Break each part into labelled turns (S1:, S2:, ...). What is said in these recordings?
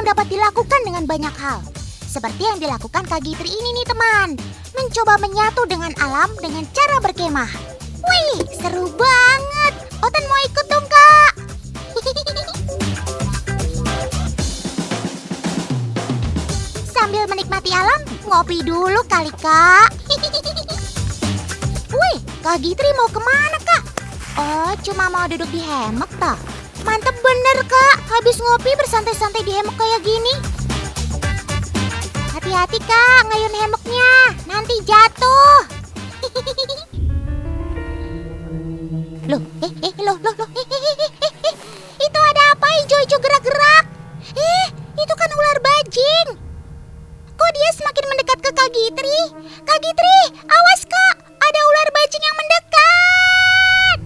S1: yang dapat dilakukan dengan banyak hal. Seperti yang dilakukan Kak Gitri ini nih teman. Mencoba menyatu dengan alam dengan cara berkemah. Wih, seru banget. Otan mau ikut dong Kak. Sambil menikmati alam, ngopi dulu kali Kak. Wih, Kak Gitri mau kemana Kak? Oh, cuma mau duduk di hemok toh. Mantep bener Kak, habis ngopi bersantai-santai di hemok kayak gini. Hati-hati Kak, ngayun hemoknya, nanti jatuh. Loh, itu ada apa hijau-hijau gerak-gerak? Itu kan ular bajing. Kok dia semakin mendekat ke Kak Gitri? Kak Gitri, awas Kak, ada ular bajing yang mendekat.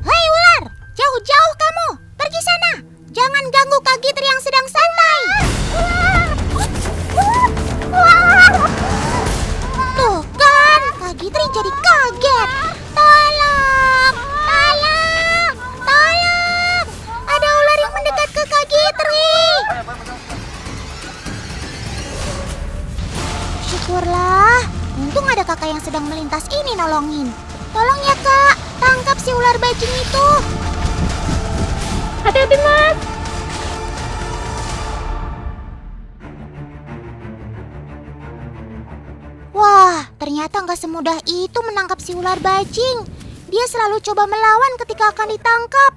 S1: Hei ular, jauh-jauh kamu, pergi sana. Jangan ganggu Kak Gitri yang sedang santai. Tuh kan, Kak Gitri jadi kaget. Tolong, tolong, tolong. Ada ular yang mendekat ke Kak Gitri. Syukurlah, untung ada kakak yang sedang melintas ini nolongin. Tolong ya Kak, tangkap si ular bajing itu.
S2: Hati-hati Mas.
S1: Wah, ternyata nggak semudah itu menangkap si ular bajing. Dia selalu coba melawan ketika akan ditangkap.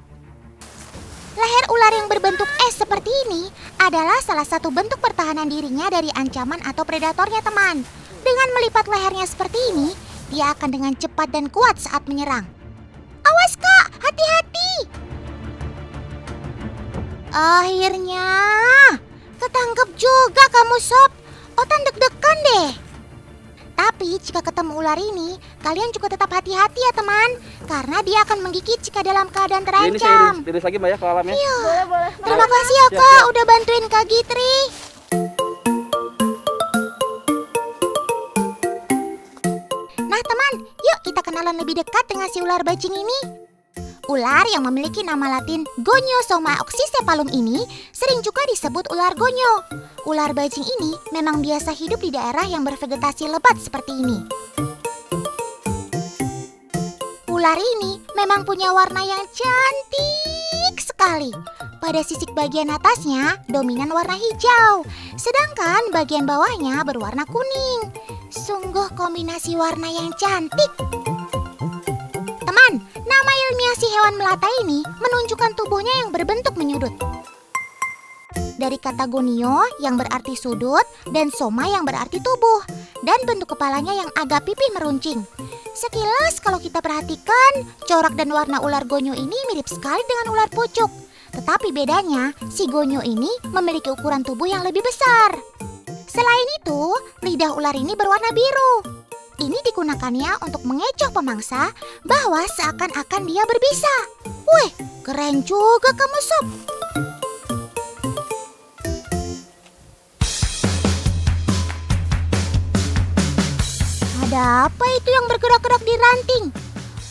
S1: Leher ular yang berbentuk es seperti ini adalah salah satu bentuk pertahanan dirinya dari ancaman atau predatornya teman. Dengan melipat lehernya seperti ini, dia akan dengan cepat dan kuat saat menyerang. Awas Kak, hati-hati! Akhirnya, ketangkep juga kamu Sob. Otan deg-degan deh. Tapi jika ketemu ular ini, kalian juga tetap hati-hati ya teman. Karena dia akan menggigit jika dalam keadaan terancam.
S3: Ini saya lagi Mbak ya ke alamnya.
S1: Iya.
S2: Boleh.
S1: Terima kasih ya Kak udah bantuin Kak Gitri. Nah teman, yuk kita kenalan lebih dekat dengan si ular bajing ini. Ular yang memiliki nama latin Goniosoma oxycephalum ini sering juga disebut ular gonyo. Ular bajing ini memang biasa hidup di daerah yang bervegetasi lebat seperti ini. Ular ini memang punya warna yang cantik sekali. Pada sisik bagian atasnya dominan warna hijau, sedangkan bagian bawahnya berwarna kuning. Sungguh kombinasi warna yang cantik. Teman, nama ilmiah si hewan melata ini menunjukkan tubuhnya yang berbentuk menyudut. Dari kata gonio yang berarti sudut dan soma yang berarti tubuh, dan bentuk kepalanya yang agak pipih meruncing. Sekilas kalau kita perhatikan, corak dan warna ular gonyo ini mirip sekali dengan ular pucuk. Tetapi bedanya, si gonyo ini memiliki ukuran tubuh yang lebih besar. Selain itu, lidah ular ini berwarna biru. Ini digunakannya untuk mengecoh pemangsa bahwa seakan-akan dia berbisa. Wih, keren juga kamu Sob. Ada apa itu yang bergerak-gerak di ranting?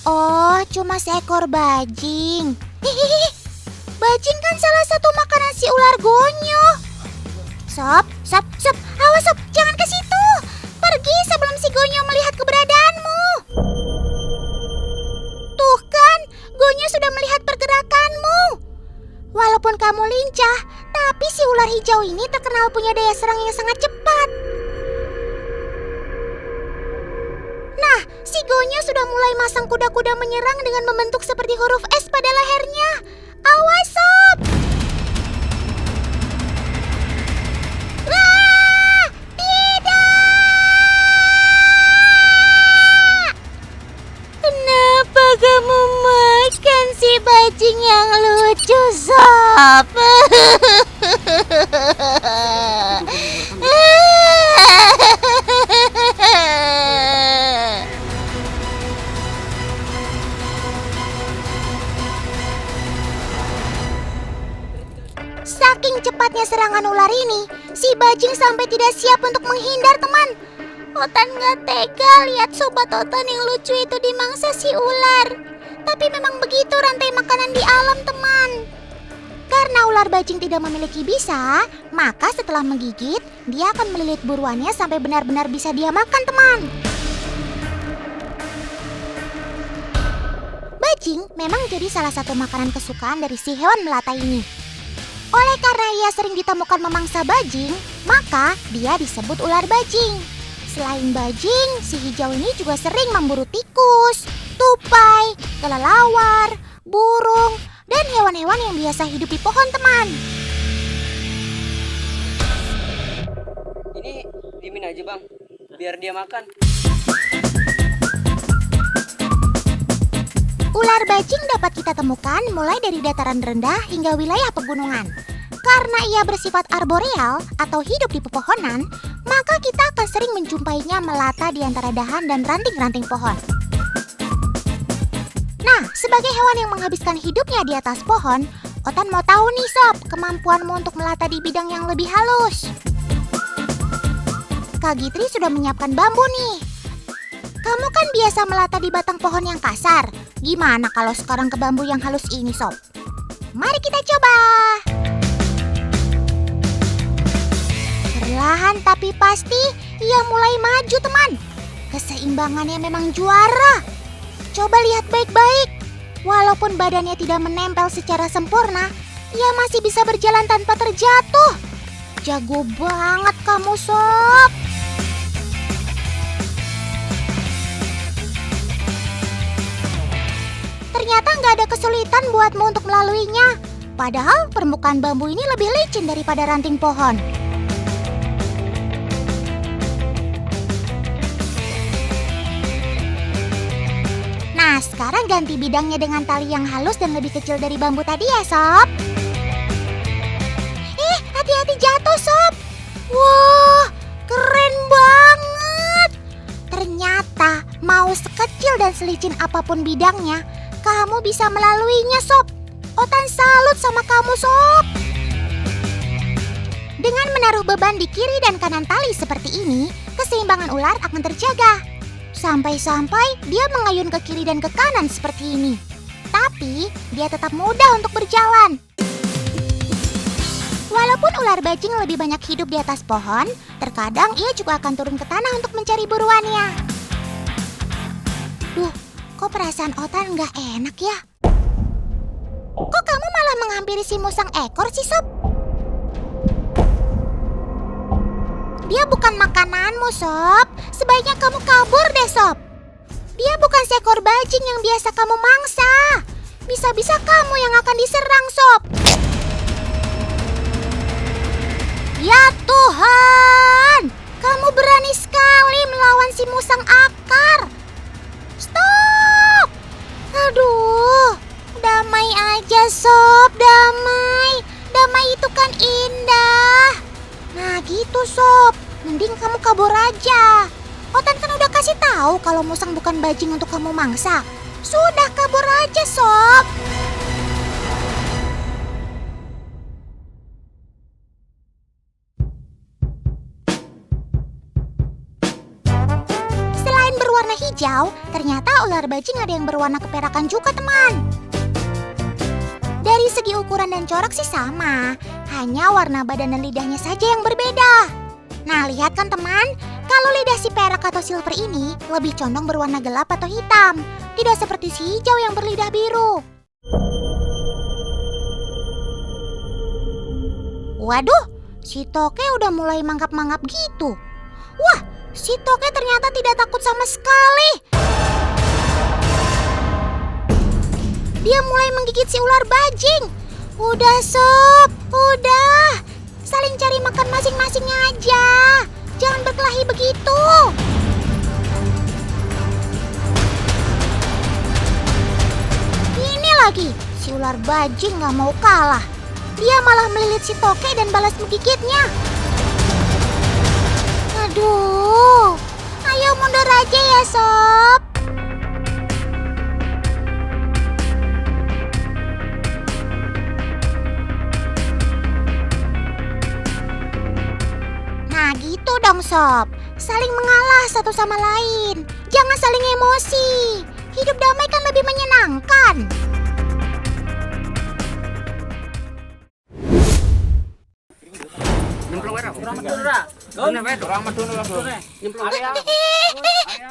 S1: Oh, cuma seekor bajing. Hihihi, bajing kan salah satu makanan si ular gonyo. Sob, awas Sob, jangan ke situ. Pergi sebelum si gonyo melihat keberadaanmu. Tuh kan, gonyo sudah melihat pergerakanmu. Walaupun kamu lincah, tapi si ular hijau ini terkenal punya daya serang yang sangat cepat. Nah, si gonyo sudah mulai masang kuda-kuda menyerang dengan membentuk seperti huruf S pada lehernya. Awas Sob! Wah, tidak! Kenapa kamu makan si bajing yang lucu Sob? Saking cepatnya serangan ular ini, si bajing sampai tidak siap untuk menghindar teman. Otan gak tega lihat sobat Otan yang lucu itu dimangsa si ular. Tapi memang begitu rantai makanan di alam teman. Karena ular bajing tidak memiliki bisa, maka setelah menggigit, dia akan melilit buruannya sampai benar-benar bisa dia makan, teman. Bajing memang jadi salah satu makanan kesukaan dari si hewan melata ini. Oleh karena ia sering ditemukan memangsa bajing, maka dia disebut ular bajing. Selain bajing, si hijau ini juga sering memburu tikus, tupai, kelelawar, burung, dan hewan-hewan yang biasa hidup di pohon, teman.
S2: Ini diemin aja bang, biar dia makan.
S1: Ular bajing dapat kita temukan mulai dari dataran rendah hingga wilayah pegunungan. Karena ia bersifat arboreal atau hidup di pepohonan, maka kita akan sering menjumpainya melata di antara dahan dan ranting-ranting pohon. Nah, sebagai hewan yang menghabiskan hidupnya di atas pohon, Otan mau tahu nih Sob, kemampuanmu untuk melata di bidang yang lebih halus. Kak Gitri sudah menyiapkan bambu nih. Kamu kan biasa melata di batang pohon yang kasar. Gimana kalau sekarang ke bambu yang halus ini, Sob? Mari kita coba. Perlahan tapi pasti, ia mulai maju, teman. Keseimbangannya memang juara. Coba lihat baik-baik. Walaupun badannya tidak menempel secara sempurna, ia masih bisa berjalan tanpa terjatuh. Jago banget kamu, Sob. Ternyata nggak ada kesulitan buatmu untuk melaluinya. Padahal permukaan bambu ini lebih licin daripada ranting pohon. Nah, sekarang ganti bidangnya dengan tali yang halus dan lebih kecil dari bambu tadi ya, Sob. Hati-hati jatuh, Sob. Wah, keren banget. Ternyata mau sekecil dan selicin apapun bidangnya, kamu bisa melaluinya, Sob. Otan salut sama kamu, Sob. Dengan menaruh beban di kiri dan kanan tali seperti ini, keseimbangan ular akan terjaga. Sampai-sampai dia mengayun ke kiri dan ke kanan seperti ini. Tapi dia tetap mudah untuk berjalan. Walaupun ular bajing lebih banyak hidup di atas pohon, terkadang ia juga akan turun ke tanah untuk mencari buruannya. Duh, kok perasaan Otan nggak enak ya? Kok kamu malah menghampiri si musang ekor sih, Sob? Dia bukan makananmu, Sob. Sebaiknya kamu kabur deh, Sob. Dia bukan seekor bajing yang biasa kamu mangsa. Bisa-bisa kamu yang akan diserang, Sob. Ya Tuhan, kamu berani sekali melawan si musang akar. Stop! Aduh, damai aja, Sob, damai. Damai itu kan indah. Nah gitu, Sob. Mending kamu kabur aja. Otan kan udah kasih tahu kalau musang bukan bajing untuk kamu mangsa. Sudah, kabur aja, Sob. Selain berwarna hijau, ternyata ular bajing ada yang berwarna keperakan juga, teman. Dari segi ukuran dan corak sih sama, hanya warna badan dan lidahnya saja yang berbeda. Nah, lihat kan teman, kalau lidah si perak atau silver ini lebih condong berwarna gelap atau hitam, tidak seperti si hijau yang berlidah biru. Waduh, si toke udah mulai mangap-mangap gitu. Wah, si toke ternyata tidak takut sama sekali. Dia mulai menggigit si ular bajing. Udah, Sob, udah. Saling cari makan masing-masing aja. Jangan berkelahi begitu. Ini lagi, si ular bajing gak mau kalah. Dia malah melilit si toke dan balas menggigitnya. Aduh, ayo mundur aja ya, Sob. Nah gitu dong, Sob. Saling mengalah satu sama lain. Jangan saling emosi. Hidup damai kan lebih menyenangkan.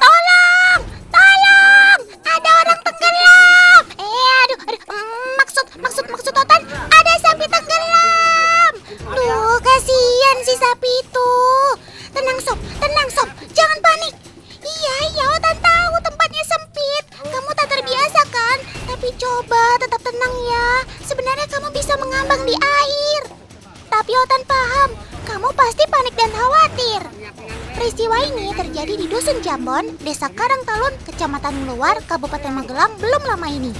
S1: Tolong! Tolong! Ada orang tenggelam! Maksud Otan, ada sapi tenggelam! Duh, kasihan si sapi itu. Tenang sob, jangan panik. Iya, Otan tahu tempatnya sempit. Kamu tak terbiasa kan? Tapi coba tetap tenang ya. Sebenarnya kamu bisa mengambang di air. Tapi Otan paham, kamu pasti panik dan khawatir. Peristiwa ini terjadi di Dusun Jambon, Desa Karangtalun, Kecamatan Luar, Kabupaten Magelang belum lama ini.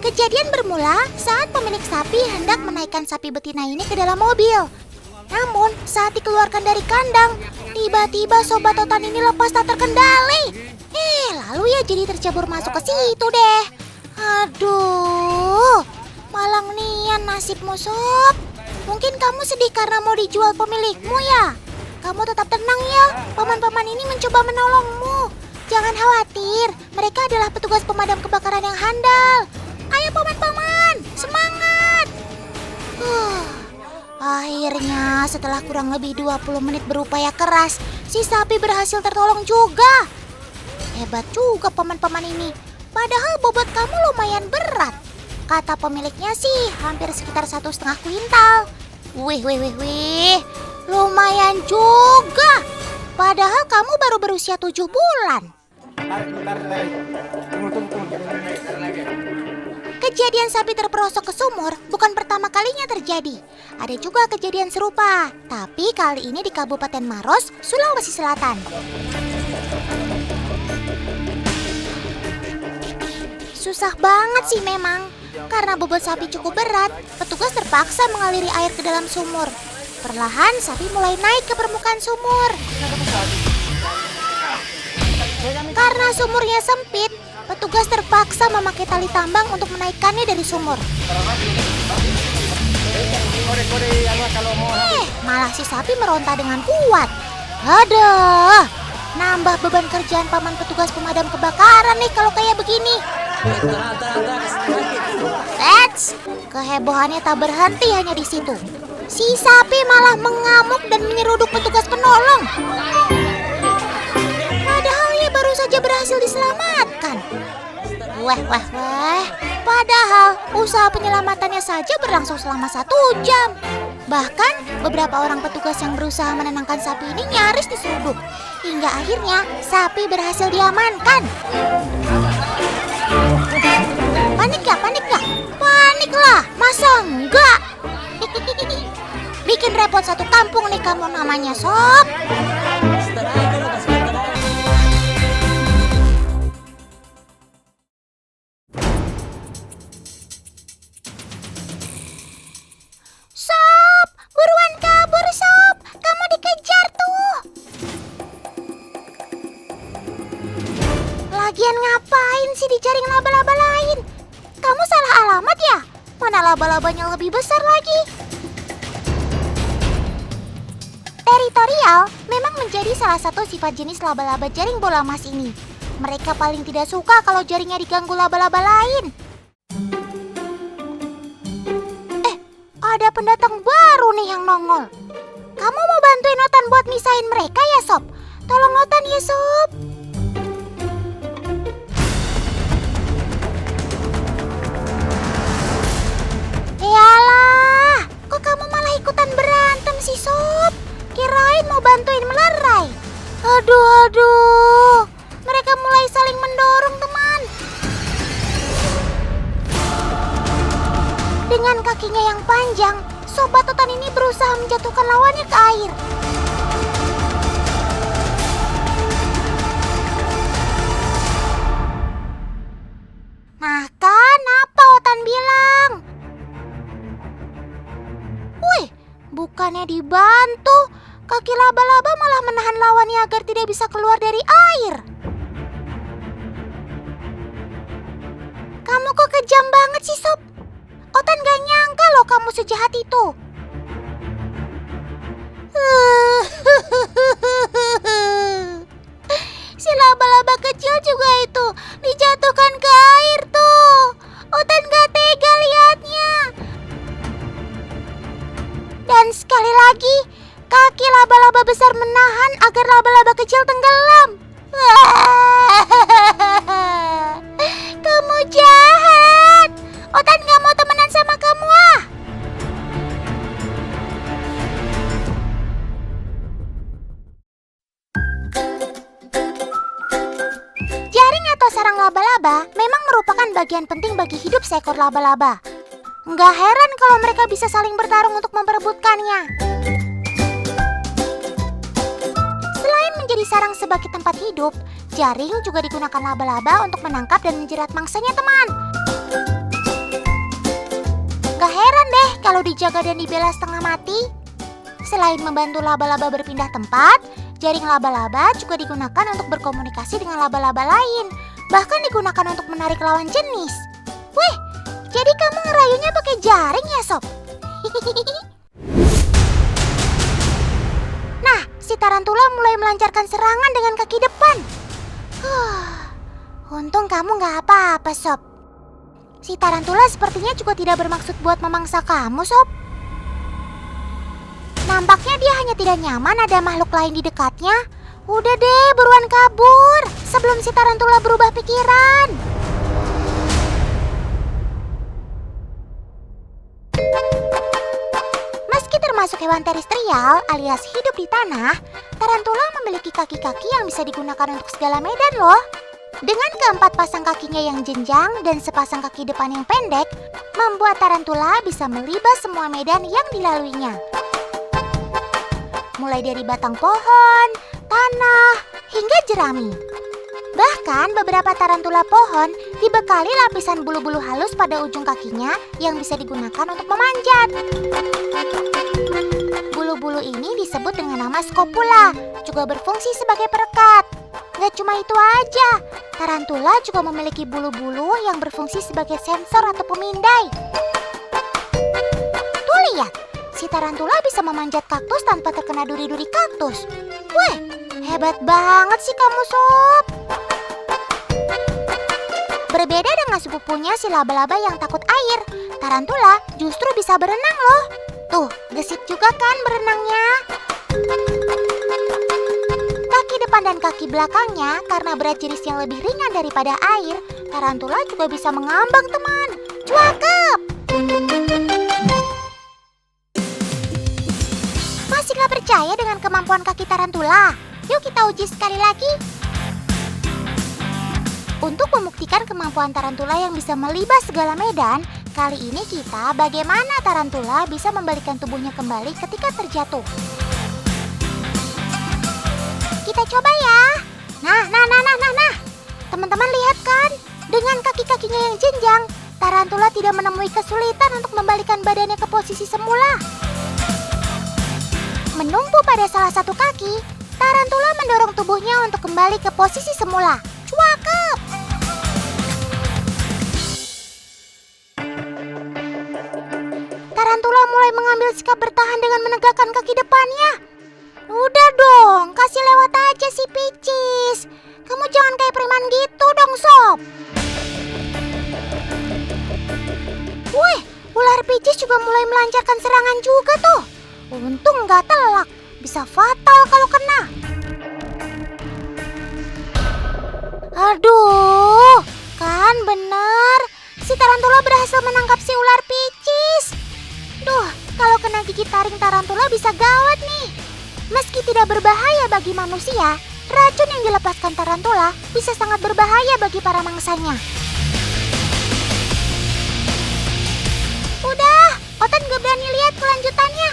S1: Kejadian bermula saat pemilik sapi hendak menaikkan sapi betina ini ke dalam mobil. Namun saat dikeluarkan dari kandang, tiba-tiba sobat Otan ini lepas tak terkendali. Lalu ya jadi tercebur masuk ke situ deh. Aduh, malang nian nasibmu sob. Mungkin kamu sedih karena mau dijual pemilikmu ya? Kamu tetap tenang ya, paman-paman ini mencoba menolongmu. Jangan khawatir, mereka adalah petugas pemadam kebakaran yang handal. Ayo paman-paman, semangat! Akhirnya setelah kurang lebih 20 menit berupaya keras, si sapi berhasil tertolong juga. Hebat juga paman-paman ini, padahal bobot kamu lumayan berat. Kata pemiliknya sih hampir sekitar 1,5 kuintal. Wih, lumayan juga. Padahal kamu baru berusia 7 bulan. Kejadian sapi terperosok ke sumur bukan pertama kalinya terjadi. Ada juga kejadian serupa, tapi kali ini di Kabupaten Maros, Sulawesi Selatan. Susah banget sih memang. Karena bobot sapi cukup berat, petugas terpaksa mengaliri air ke dalam sumur. Perlahan sapi mulai naik ke permukaan sumur. Karena sumurnya sempit, petugas terpaksa memakai tali tambang untuk menaikkannya dari sumur. Malah si sapi meronta dengan kuat. Aduh, nambah beban kerjaan paman petugas pemadam kebakaran nih kalau kayak begini. Kehebohannya tak berhenti hanya di situ. Si sapi malah mengamuk dan menyeruduk petugas penolong. Padahal ia baru saja berhasil diselamatkan. Wah. Padahal usaha penyelamatannya saja berlangsung selama 1 jam. Bahkan beberapa orang petugas yang berusaha menenangkan sapi ini nyaris diseruduk. Hingga akhirnya sapi berhasil diamankan. Paniklah, masa enggak? Bikin repot satu kampung nih kamu namanya sob. Sob, buruan kabur sob, kamu dikejar tuh. Lagian ngapain sih dijaring laba-laba lain? Kamu salah alamat ya? Mana laba-labanya lebih besar lagi? Teritorial memang menjadi salah satu sifat jenis laba-laba jaring bola emas ini. Mereka paling tidak suka kalau jaringnya diganggu laba-laba lain. Ada pendatang baru nih yang nongol. Kamu mau bantuin Otan buat misahin mereka ya sob? Tolong Otan ya sob. Yalah, kok kamu malah ikutan berantem sih sob? Kirain mau bantuin melerai. Aduh, mereka mulai saling mendorong teman. Dengan kakinya yang panjang, sobat Otan ini berusaha menjatuhkan lawannya ke air. Nah kan, apa Otan bilang? Wih, bukannya dibantu, kaki laba-laba malah menahan lawannya agar tidak bisa keluar dari air. Kamu kok kejam banget sih sob? Otan gak nyangka loh kamu sejahat itu. Si laba-laba kecil juga itu dijatuhkan ke air tuh. Otan gak tega lihatnya. Dan sekali lagi, Kaki laba-laba besar menahan agar laba-laba kecil tenggelam. Kamu jahat. Otan gak mau temenan sama kamu ah. Jaring atau sarang laba-laba memang merupakan bagian penting bagi hidup seekor laba-laba. Nggak heran kalau mereka bisa saling bertarung untuk memperebutkannya. Selain menjadi sarang sebagai tempat hidup, jaring juga digunakan laba-laba untuk menangkap dan menjerat mangsanya, teman. Nggak heran deh kalau dijaga dan dibela setengah mati. Selain membantu laba-laba berpindah tempat, jaring laba-laba juga digunakan untuk berkomunikasi dengan laba-laba lain. Bahkan digunakan untuk menarik lawan jenis. Wih, jadi kamu ngerayunya pakai jaring ya, Sob? Nah, si tarantula mulai melancarkan serangan dengan kaki depan. Untung kamu nggak apa-apa, Sob. Si tarantula sepertinya juga tidak bermaksud buat memangsa kamu, Sob. Nampaknya dia hanya tidak nyaman ada makhluk lain di dekatnya. Udah deh, buruan kabur sebelum si tarantula berubah pikiran. Meski termasuk hewan terestrial alias hidup di tanah, tarantula memiliki kaki-kaki yang bisa digunakan untuk segala medan loh. Dengan keempat pasang kakinya yang jenjang dan sepasang kaki depan yang pendek, membuat tarantula bisa melibas semua medan yang dilaluinya. Mulai dari batang pohon, tanah, hingga jerami. Bahkan beberapa tarantula pohon dibekali lapisan bulu-bulu halus pada ujung kakinya yang bisa digunakan untuk memanjat. Bulu-bulu ini disebut dengan nama scopula, juga berfungsi sebagai perekat. Gak cuma itu aja, tarantula juga memiliki bulu-bulu yang berfungsi sebagai sensor atau pemindai. Tuh lihat, si tarantula bisa memanjat kaktus tanpa terkena duri-duri kaktus. Wih, hebat banget sih kamu, Sob. Berbeda dengan sepupunya si laba-laba yang takut air, tarantula justru bisa berenang loh. Tuh, gesit juga kan berenangnya. Kaki depan dan kaki belakangnya karena berat jenis yang lebih ringan daripada air, tarantula juga bisa mengambang, teman. Cakep! Masih gak percaya dengan kemampuan kaki tarantula? Yuk kita uji sekali lagi. Untuk membuktikan kemampuan tarantula yang bisa melibas segala medan, kali ini kita bagaimana tarantula bisa membalikan tubuhnya kembali ketika terjatuh. Kita coba ya. Nah. Teman-teman lihat kan? Dengan kaki-kakinya yang jenjang, tarantula tidak menemui kesulitan untuk membalikan badannya ke posisi semula. Menumpu pada salah satu kaki, tarantula mendorong tubuhnya untuk kembali ke posisi semula. Cakep! Tarantula mulai mengambil sikap bertahan dengan menegakkan kaki depannya. Udah dong, kasih lewat aja si Picis. Kamu jangan kayak preman gitu dong, Sob. Wih, ular Picis juga mulai melancarkan serangan juga tuh. Untung nggak telak, bisa fatal kalau kena. Aduh, kan bener. Si tarantula berhasil menangkap si ular Picis. Duh, kalau kena gigit taring tarantula bisa gawat nih. Meski tidak berbahaya bagi manusia, racun yang dilepaskan tarantula bisa sangat berbahaya bagi para mangsanya. Udah, Otan gak berani lihat kelanjutannya.